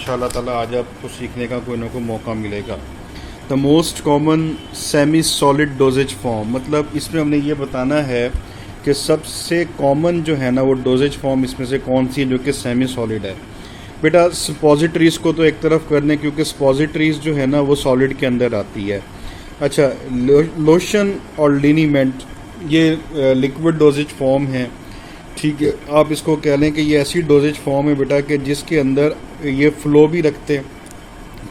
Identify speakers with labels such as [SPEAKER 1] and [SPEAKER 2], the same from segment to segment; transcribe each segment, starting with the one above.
[SPEAKER 1] इंशाल्लाह ताला आज आपको सीखने का कोई ना कोई मौका मिलेगा। The most common semi solid doses form, मतलब इसमें हमने ये बताना है कि सबसे कॉमन जो है ना वो डोजेज फॉर्म इसमें से कौन सी है जो कि सेमी सॉलिड है। बेटा सपोजिटरीज़ को तो एक तरफ कर लें क्योंकि सपोजिटरीज़ जो है ना वो सॉलिड के अंदर आती है। अच्छा, लोशन और लिनीमेंट ये लिक्विड डोजेज फॉर्म है, ठीक है। आप इसको कह लें कि ये ऐसी डोजेज फॉर्म है बेटा कि जिसके अंदर ये फ्लो भी रखते हैं।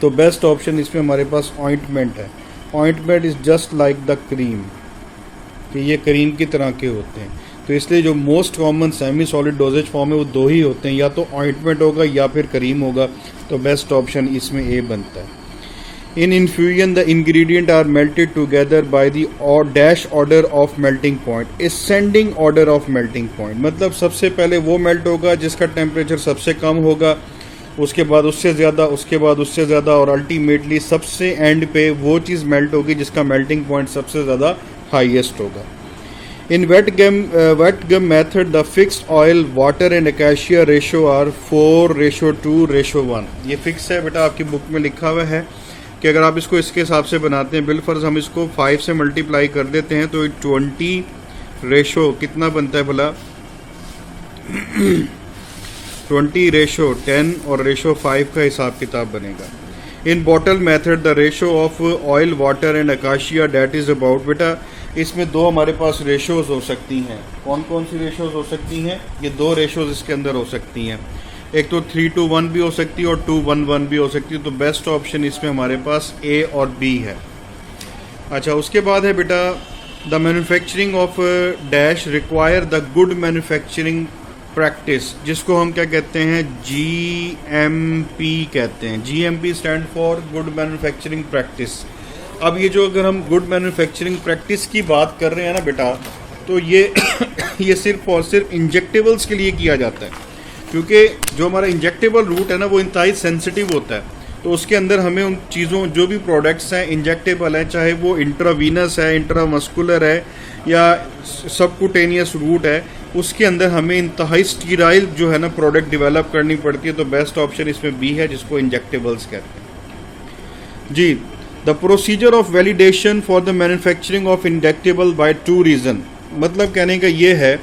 [SPEAKER 1] तो बेस्ट ऑप्शन इसमें हमारे पास ऑइंटमेंट है। Ointment is just like the cream, कि ये क्रीम की तरह के होते हैं। तो इसलिए जो most common semi solid doses form है वो दो ही होते हैं, या तो ऑइंटमेंट होगा या फिर क्रीम होगा। तो बेस्ट ऑप्शन इसमें ए बनता है। In infusion the ingredient are melted together by the dash order of melting point, ascending order of melting point, मतलब सबसे पहले वो मेल्ट होगा जिसका टेम्परेचर सबसे कम होगा, उसके बाद उससे ज़्यादा, उसके बाद उससे ज़्यादा, और अल्टीमेटली सबसे एंड पे वो चीज़ मेल्ट होगी जिसका मेल्टिंग पॉइंट सबसे ज़्यादा हाईएस्ट होगा। In wet gum method, the fixed oil, water and acacia ratio are 4:2:1। ये फिक्स है बेटा, आपकी बुक में लिखा हुआ है कि अगर आप इसको इसके हिसाब से बनाते हैं, बिलफर्ज हम इसको 5 से मल्टीप्लाई कर देते हैं तो 20 रेशो कितना बनता है भला 20:10 और रेशो 5 का हिसाब किताब बनेगा। इन bottle method the ratio of oil, water and acacia that is about, बेटा इसमें दो हमारे पास रेशोज़ हो सकती हैं। कौन कौन सी रेशोज़ हो सकती हैं? ये दो रेशोज़ इसके अंदर हो सकती हैं। एक तो 3:1 भी हो सकती है और 2:1 भी हो सकती है। तो बेस्ट ऑप्शन इसमें हमारे पास ए और बी है। अच्छा, उसके बाद है बेटा the manufacturing of dash require the good manufacturing practice, जिसको हम क्या कहते हैं, GMP कहते हैं। GMP stand for good manufacturing practice. अब ये जो अगर हम गुड मैन्युफैक्चरिंग प्रैक्टिस की बात कर रहे हैं ना बेटा, तो ये सिर्फ और सिर्फ इंजेक्टेबल्स के लिए किया जाता है, क्योंकि जो हमारा इंजेक्टेबल रूट है ना वो इंतहाई सेंसिटिव होता है। तो उसके अंदर हमें उन चीज़ों, जो भी प्रोडक्ट्स हैं इंजेक्टेबल हैं, चाहे वो इंट्रावीनस है, इंट्रामस्कुलर है या सबकुटेनियस रूट है, उसके अंदर हमें इंतहाई स्टीराइल जो है ना प्रोडक्ट डेवलप करनी पड़ती है। तो बेस्ट ऑप्शन इसमें बी है, जिसको इंजेक्टेबल्स कहते हैं जी। The procedure of validation for the manufacturing of injectable by 2 reason, मतलब कहने का ये है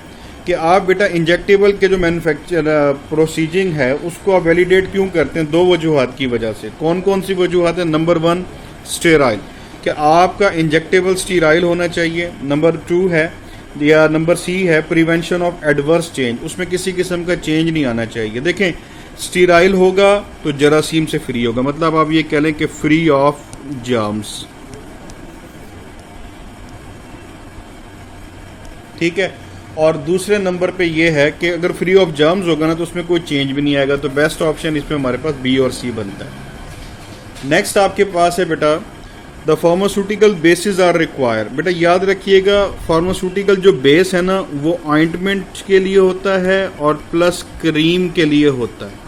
[SPEAKER 1] कि आप बेटा इंजेक्टेबल के जो मैन्युफैक्चर प्रोसीजिंग है उसको आप वैलिडेट क्यों करते हैं? दो वजूहात की वजह से। कौन कौन सी वजूहात है? नंबर 1 स्टेराइल, कि आपका इंजेक्टेबल स्टीराइल होना चाहिए। नंबर 2 है या नंबर सी है प्रिवेंशन ऑफ एडवर्स चेंज, उसमें किसी किस्म का चेंज नहीं आना चाहिए। देखें, स्टीराइल होगा तो जरासीम से फ्री होगा, मतलब आप ये कह लें कि फ्री ऑफ जर्म्स, ठीक है। और दूसरे नंबर पे ये है कि अगर फ्री ऑफ जर्म्स होगा ना तो उसमें कोई चेंज भी नहीं आएगा। तो बेस्ट ऑप्शन इसमें हमारे पास बी और सी बनता है। नेक्स्ट आपके पास है बेटा the pharmaceutical basis are require. बेटा याद रखिएगा, फार्मास्यूटिकल जो बेस है ना वो ऑइंटमेंट के लिए होता है और प्लस क्रीम के लिए होता है।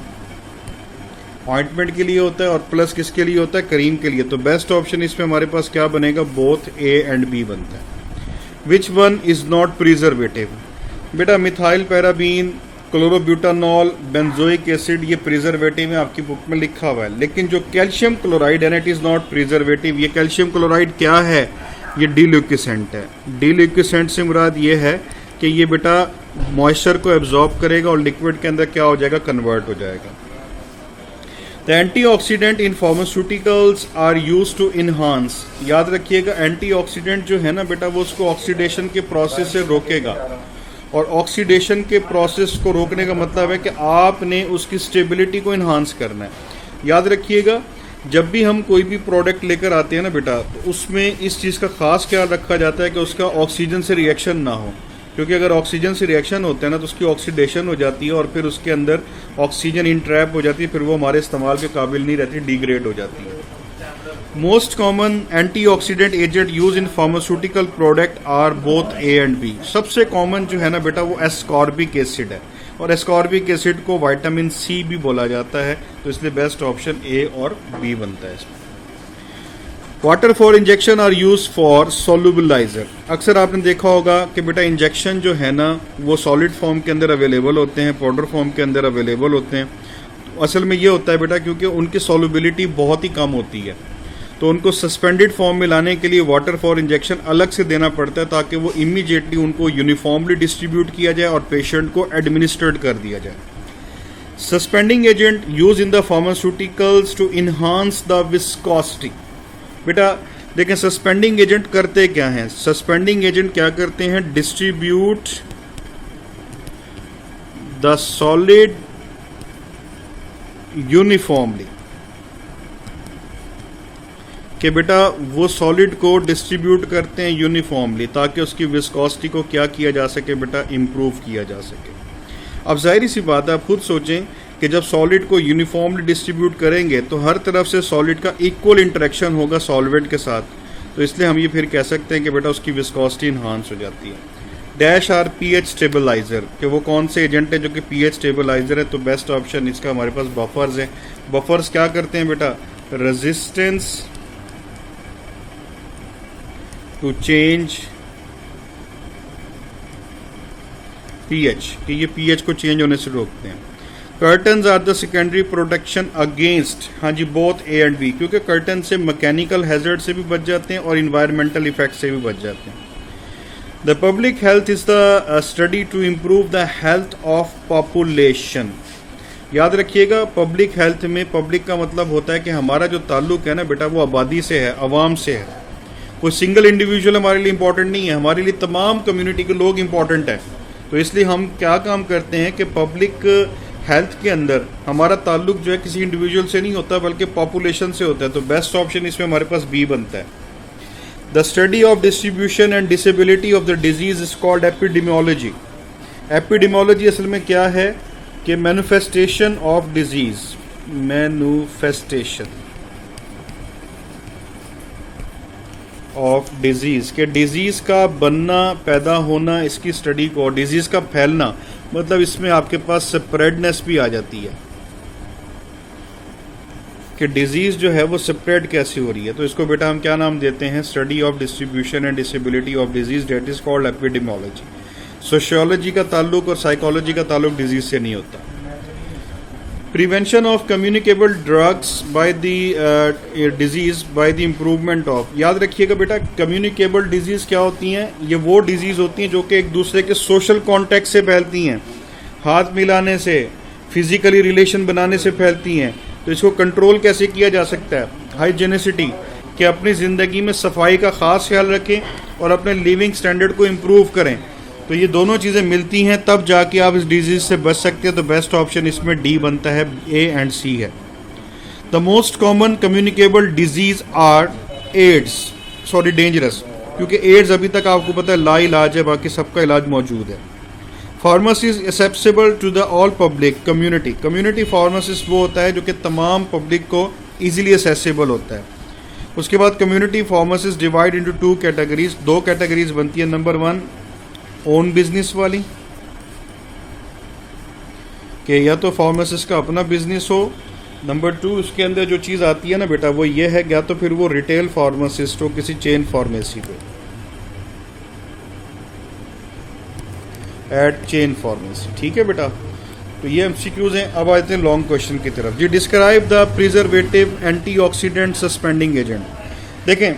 [SPEAKER 1] ऑइंटमेंट के लिए होता है और प्लस किसके लिए होता है? क्रीम के लिए। तो बेस्ट ऑप्शन इसमें हमारे पास क्या बनेगा? बोथ ए एंड बी बनता है। Which one is not preservative? बेटा मिथाइल पैराबीन, क्लोरोब्यूटानॉल, बेंजोइक एसिड, ये प्रिजर्वेटिव है, आपकी बुक में लिखा हुआ है। लेकिन जो कैल्शियम क्लोराइड है, इट इज़ नॉट प्रिजर्वेटिव। ये कैल्शियम क्लोराइड क्या है? ये डील्यूकिसेंट है। डील्यूकिसेंट से मुराद ये है कि ये बेटा मॉइस्चर को एब्जॉर्ब करेगा और लिक्विड के अंदर क्या हो जाएगा? कन्वर्ट हो जाएगा। The antioxidant in pharmaceuticals are use to enhance. याद रखिएगा, एंटीऑक्सीडेंट जो है ना बेटा वो उसको ऑक्सीडेशन के प्रोसेस से रोकेगा, और ऑक्सीडेशन के प्रोसेस को रोकने का मतलब है कि आपने उसकी स्टेबिलिटी को इन्हांस करना है। याद रखिएगा, जब भी हम कोई भी प्रोडक्ट लेकर आते हैं ना बेटा, तो उसमें इस चीज़ का खास ख्याल रखा जाता है कि उसका ऑक्सीजन से रिएक्शन ना हो, क्योंकि अगर ऑक्सीजन से रिएक्शन होता है ना तो उसकी ऑक्सीडेशन हो जाती है और फिर उसके अंदर ऑक्सीजन इंट्रैप हो जाती है, फिर वो हमारे इस्तेमाल के काबिल नहीं रहती, डिग्रेड हो जाती है। Most common antioxidant agent use in pharmaceutical product are both A and B. सबसे कॉमन जो है ना बेटा वो एस्कॉर्बिक एसिड है, और एस्कॉर्बिक एसिड को विटामिन सी भी बोला जाता है। तो इसलिए बेस्ट ऑप्शन ए और बी बनता है इसमें। Water for injection are use for solubiliser. अक्सर आपने देखा होगा कि बेटा इंजेक्शन जो है ना वो सॉलिड फॉर्म के अंदर अवेलेबल होते हैं, पाउडर फॉर्म के अंदर अवेलेबल होते हैं। असल में ये होता है बेटा क्योंकि उनकी सॉल्युबिलिटी बहुत ही कम होती है, तो उनको सस्पेंडेड फॉर्म में लाने के लिए वाटर फॉर इंजेक्शन अलग से देना पड़ता है ताकि वो इमीडिएटली उनको यूनिफॉर्मली डिस्ट्रीब्यूट किया जाए और पेशेंट को एडमिनिस्ट्रेट कर दिया जाए। Suspending agent use in the pharmaceuticals to enhance the viscosity. बेटा देखें सस्पेंडिंग एजेंट करते क्या हैं, सस्पेंडिंग एजेंट क्या करते हैं, डिस्ट्रीब्यूट द सॉलिड यूनिफॉर्मली, कि बेटा वो सॉलिड को डिस्ट्रीब्यूट करते हैं यूनिफॉर्मली ताकि उसकी विस्कोसिटी को क्या किया जा सके बेटा, इम्प्रूव किया जा सके। अब जाहिर सी बात है, आप खुद सोचें कि जब सॉलिड को यूनिफॉर्मली डिस्ट्रीब्यूट करेंगे तो हर तरफ से सॉलिड का इक्वल इंटरेक्शन होगा सॉल्वेंट के साथ, तो इसलिए हम ये फिर कह सकते हैं कि बेटा उसकी विस्कोसिटी इन्हांस हो जाती है। डैश आर पीएच स्टेबलाइजर, कि वो कौन से एजेंट है जो कि पीएच स्टेबलाइजर है, तो बेस्ट ऑप्शन इसका हमारे पास बफर्स है। बफर्स क्या करते हैं बेटा, रेजिस्टेंस टू चेंज पीएच, कि ये पीएच को चेंज होने से रोकते हैं। Curtains are the secondary protection against, हाँ जी, बोथ ए एंड बी, क्योंकि कर्टन से मैकेनिकल हैजर्ड से भी बच जाते हैं और इन्वायरमेंटल इफेक्ट से भी बच जाते हैं। The public health is the study to improve the health of population. याद रखिएगा पब्लिक हेल्थ में पब्लिक का मतलब होता है कि हमारा जो ताल्लुक है ना बेटा वो आबादी से है, अवाम से है। कोई सिंगल इंडिविजुअल हमारे लिए इंपॉर्टेंट नहीं है, हमारे लिए तमाम कम्युनिटी के लोग इंपॉर्टेंट है। तो इसलिए हम क्या काम करते हैं कि पब्लिक हेल्थ के अंदर हमारा ताल्लुक जो है किसी इंडिविजुअल से नहीं होता बल्कि पॉपुलेशन से होता है, तो बेस्ट ऑप्शन इसमें हमारे पास बी बनता है। The study of distribution and disability of the disease is called epidemiology. Epidemiology असल में क्या है कि manifestation of disease, manifestation of disease, के डिजीज का बनना पैदा होना, इसकी स्टडी को, डिजीज का फैलना, मतलब इसमें आपके पास स्प्रेडनेस भी आ जाती है कि डिजीज जो है वो स्प्रेड कैसे हो रही है। तो इसको बेटा हम क्या नाम देते हैं, study of distribution and disability of disease, that is called epidemiology. Sociology का ताल्लुक और साइकोलॉजी का ताल्लुक डिजीज से नहीं होता। Prevention of communicable drugs by the disease by the improvement of, याद रखिएगा बेटा कम्युनिकेबल डिजीज क्या होती हैं, ये वो डिजीज होती हैं जो कि एक दूसरे के सोशल कॉन्टेक्ट से फैलती हैं, हाथ मिलाने से, फिजिकली रिलेशन बनाने से फैलती हैं। तो इसको कंट्रोल कैसे किया जा सकता है, हाइजीनिसिटी, कि अपनी ज़िंदगी में सफाई का ख़ास ख्याल रखें और अपने लिविंग स्टैंडर्ड को इम्प्रूव करें। तो ये दोनों चीज़ें मिलती हैं तब जाके आप इस डिजीज़ से बच सकते हैं। तो बेस्ट ऑप्शन इसमें डी बनता है, ए एंड सी है। The most common communicable disease are AIDS, sorry dangerous, क्योंकि एड्स अभी तक आपको पता है ला इलाज है, बाकी सबका इलाज मौजूद है। Pharmacist accessible to the all public, community, community pharmacist वो होता है जो कि तमाम पब्लिक को ईजिली एक्सेसिबल होता है। उसके बाद community pharmacist divide into two categories, दो कैटेगरीज बनती है। नंबर वन ओन बिजनेस वाली, कि या तो फार्मासिस्ट का अपना बिजनेस हो। नंबर टू उसके अंदर जो चीज़ आती है ना बेटा वो ये है, या तो फिर वो रिटेल फार्मासिस्ट हो किसी चेन फार्मेसी पे, एट चेन फार्मेसी, ठीक है बेटा। तो ये एमसीक्यूज हैं। अब आते हैं लॉन्ग क्वेश्चन की तरफ जी। Describe the preservative antioxidant suspending agent. देखें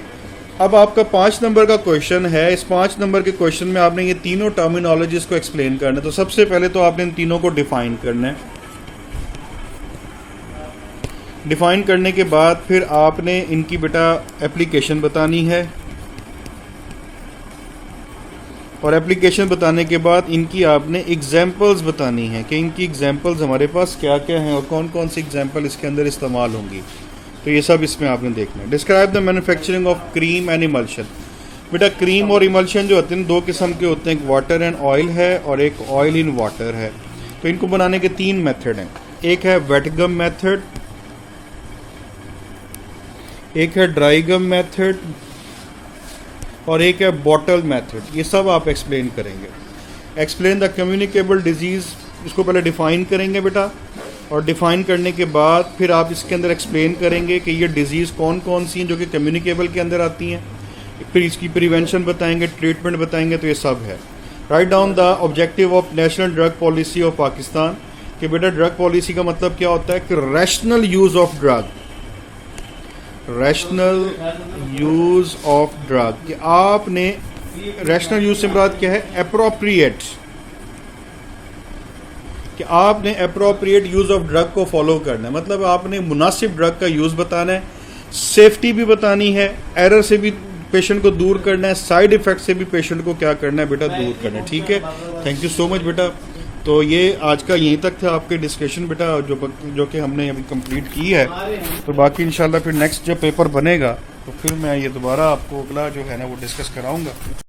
[SPEAKER 1] अब आपका 5 नंबर का क्वेश्चन है। इस 5 नंबर के क्वेश्चन में आपने ये तीनों टर्मिनोलॉजीज को एक्सप्लेन करना है। तो सबसे पहले तो आपने इन तीनों को डिफाइन करना है। डिफाइन करने के बाद फिर आपने इनकी बेटा एप्लीकेशन बतानी है, और एप्लीकेशन बताने के बाद इनकी आपने एग्जाम्पल्स बतानी है कि इनकी एग्जाम्पल्स हमारे पास क्या क्या हैं और कौन कौन सी एग्जाम्पल इसके अंदर इस्तेमाल होंगी। तो ये सब इसमें आपने देखना है। Describe the manufacturing of cream and emulsion. बेटा क्रीम और इमल्शन जो होते हैं दो किस्म के होते हैं, एक वाटर एंड ऑयल है और एक ऑयल इन वाटर है। तो इनको बनाने के 3 मेथड हैं। एक है वेट गम मेथड, एक है ड्राई गम मेथड और एक है बॉटल मेथड। ये सब आप एक्सप्लेन करेंगे। एक्सप्लेन द कम्युनिकेबल डिजीज़, इसको पहले डिफ़ाइन करेंगे बेटा, और डिफ़ाइन करने के बाद फिर आप इसके अंदर एक्सप्लेन करेंगे कि ये डिजीज़ कौन कौन सी हैं जो कि कम्युनिकेबल के अंदर आती हैं, फिर इसकी प्रिवेंशन बताएंगे, ट्रीटमेंट बताएंगे। तो ये सब है। Write down the objective of national drug policy of Pakistan. कि बेटा ड्रग पॉलिसी का मतलब क्या होता है कि rational use of drug, rational use of drug, कि आपने रैशनल यूज से मुराद क्या है, एप्रोप्रिएट, कि आपने एप्रोप्रिएट यूज ऑफ ड्रग को फॉलो करना है। मतलब आपने मुनासिब ड्रग का यूज बताना है, सेफ्टी भी बतानी है, एरर से भी पेशेंट को दूर करना है, साइड इफेक्ट से भी पेशेंट को क्या करना है बेटा, दूर करना है। ठीक है, थैंक यू सो मच बेटा। तो ये आज का यहीं तक था आपके डिस्कशन बेटा, जो कि हमने अभी कंप्लीट की है। तो बाकी इंशाल्लाह फिर नेक्स्ट जब पेपर बनेगा तो फिर मैं ये दोबारा आपको अगला जो है ना वो डिस्कस कराऊंगा।